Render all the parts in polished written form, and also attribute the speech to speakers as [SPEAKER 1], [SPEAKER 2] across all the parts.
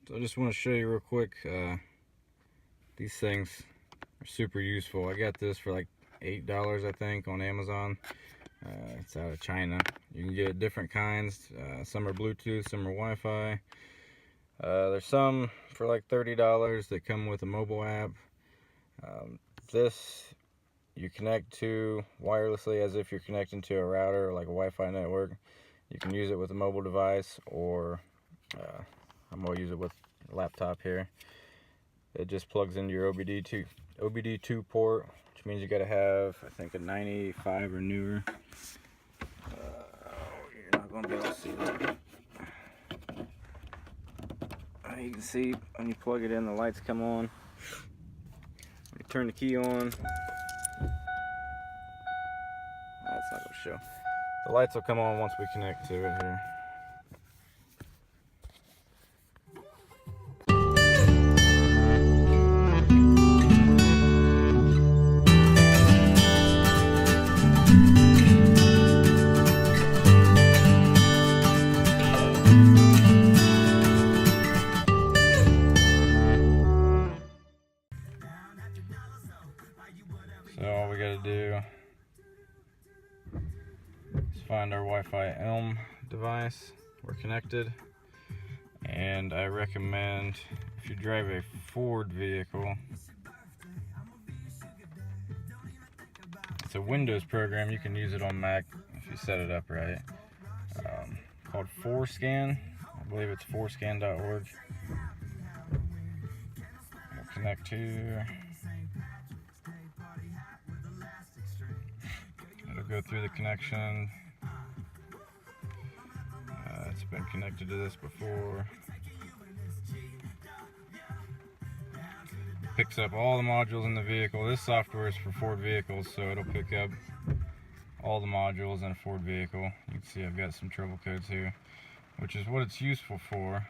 [SPEAKER 1] So I just want to show you real quick, these things are super useful. I got this for like $8 I think on Amazon. It's out of China. You can get different kinds. Some are Bluetooth, some are Wi-Fi. There's some for like $30 that come with a mobile app. This you connect to wirelessly as if you're connecting to a router or like a Wi-Fi network. You can use it with a mobile device, or I'm going to use it with a laptop here. It just plugs into your OBD2 port, which means you got to have, I think, a 95 or newer. You're not going to be able to see that. You can see when you plug it in, the lights come on. When you turn the key on, that's not going to show. The lights will come on once we connect to it here. So all we got to do is find our Wi-Fi ELM device. We're connected, and I recommend, if you drive a Ford vehicle, it's a Windows program. You can use it on Mac if you set it up right. Called ForScan. I believe it's forscan.org. We'll connect here. It'll go through the connection. It's been connected to this before. Picks up all the modules in the vehicle. This software is for Ford vehicles, so it'll pick up all the modules in a Ford vehicle. You can see I've got some trouble codes here, which is what it's useful for.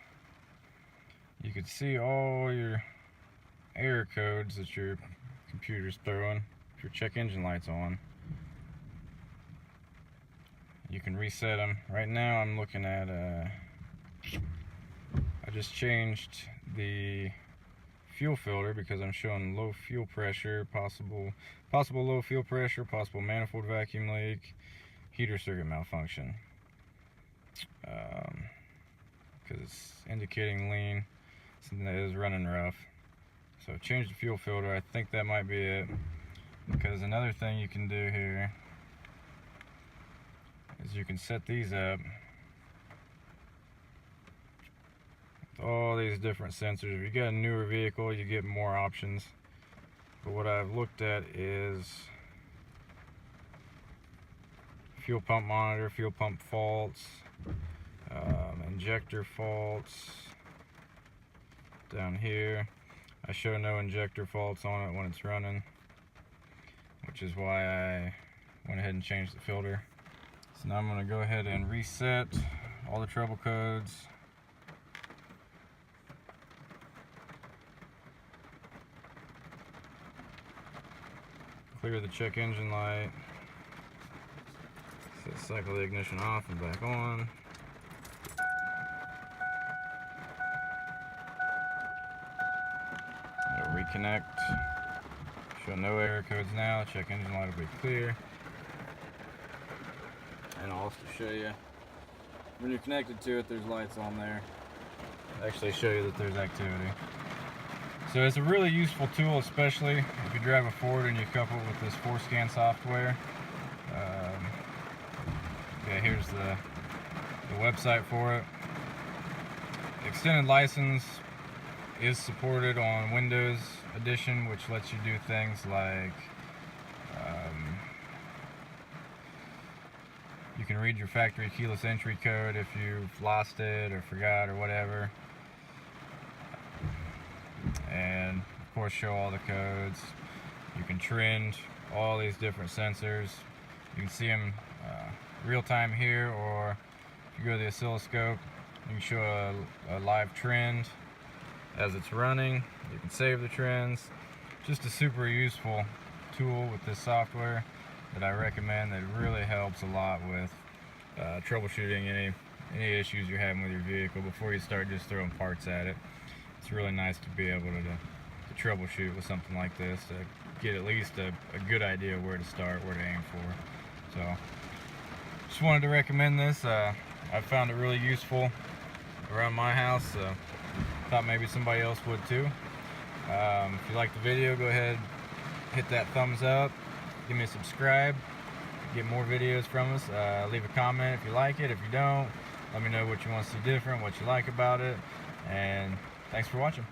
[SPEAKER 1] You can see all your error codes that your computer's throwing. If your check engine light's on, you can reset them. Right now I'm looking at, I just changed the fuel filter because I'm showing low fuel pressure, possible low fuel pressure, possible manifold vacuum leak, heater circuit malfunction. Because it's indicating lean, something that is running rough. So change the fuel filter. I think that might be it. Because another thing you can do here is you can set these up with all these different sensors. If you got a newer vehicle, you get more options. But what I've looked at is fuel pump monitor, fuel pump faults, injector faults. Down here, I show no injector faults on it when it's running, which is why I went ahead and changed the filter. So now I'm going to go ahead and reset all the trouble codes. Clear the check engine light. Cycle the ignition off and back on. It'll reconnect. Show no error codes now. Check engine light will be clear. And I'll also show you when you're connected to it, there's lights on there. I'll actually show you that there's activity. So it's a really useful tool, especially if you drive a Ford and you couple it with this ForScan software. Yeah, here's the website for it. Extended license is supported on Windows Edition, which lets you do things like you can read your factory keyless entry code if you've lost it or forgot or whatever, and of course show all the codes. You can trend all these different sensors. You can see them real time here, or if you go to the oscilloscope, you can show a live trend as it's running. You can save the trends. Just a super useful tool with this software that I recommend, that really helps a lot with troubleshooting any issues you're having with your vehicle before you start just throwing parts at it. It's really nice to be able to troubleshoot with something like this, to get at least a good idea of where to start, where to aim for. So just wanted to recommend this. I found it really useful around my house. Thought maybe somebody else would too. If you like the video, go ahead, hit that thumbs up, give me a subscribe, get more videos from us. Leave a comment if you like it. If you don't, let me know what you want to see different, what you like about it, and thanks for watching.